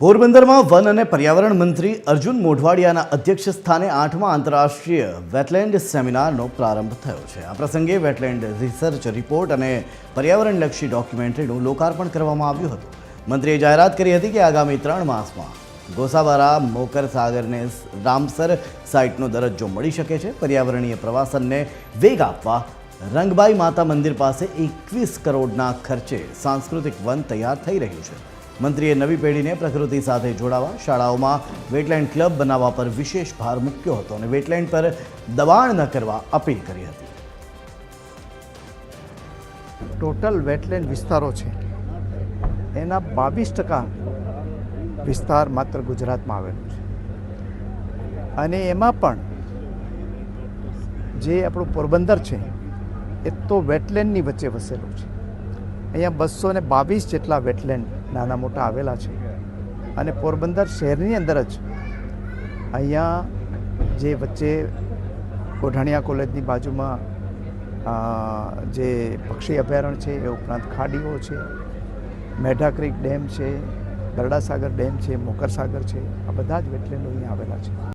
પોરબંદરમાં વન અને પર્યાવરણ મંત્રી અર્જુન મોઢવાડિયાના અધ્યક્ષ સ્થાને 8મા આંતરરાષ્ટ્રીય વેટલેન્ડ સેમિનારનો પ્રારંભ થયો છે। આ પ્રસંગે વેટલેન્ડ રિસર્ચ રિપોર્ટ અને પર્યાવરણલક્ષી ડોક્યુમેન્ટરીનું લોકાર્પણ કરવામાં આવ્યું હતું। મંત્રીએ જાહેરાત કરી હતી કે આગામી 3 માસમાં ગોસાબારા મોકર સાગરને રામસર સાઇટનો દરજ્જો મળી શકે છે। પર્યાવરણીય પ્રવાસનને વેગ આપવા રંગબાઈ માતા મંદિર પાસે 21 કરોડના ખર્ચે સાંસ્કૃતિક વન તૈયાર થઈ રહ્યું છે। મંત્રીએ નવી પેઢીને પ્રકૃતિ સાથે જોડાવા શાળાઓમાં વેટલેન્ડ ક્લબ બનાવવા પર વિશેષ ભાર મૂક્યો હતો અને વેટલેન્ડ પર દબાણ ન કરવા અપીલ કરી હતી। ટોટલ વેટલેન્ડ વિસ્તારો છે એના 22% વિસ્તાર માત્ર ગુજરાતમાં આવેલો છે અને એમાં પણ જે આપણું પોરબંદર છે એ તો વેટલેન્ડની વચ્ચે વસેલું છે। અહીંયા 222 જેટલા વેટલેન્ડ નાના મોટા આવેલા છે અને પોરબંદર શહેરની અંદર જ અહીંયા જે વચ્ચે કોઢાણીયા કોલેજની બાજુમાં જે પક્ષી અભયારણ્ય છે એ ઉપરાંત ખાડીઓ છે, મેઢા ક્રીક ડેમ છે, ગરડાસાગર ડેમ છે, મોકરસાગર છે, આ બધા જ વેટલેન્ડો અહીંયા આવેલા છે।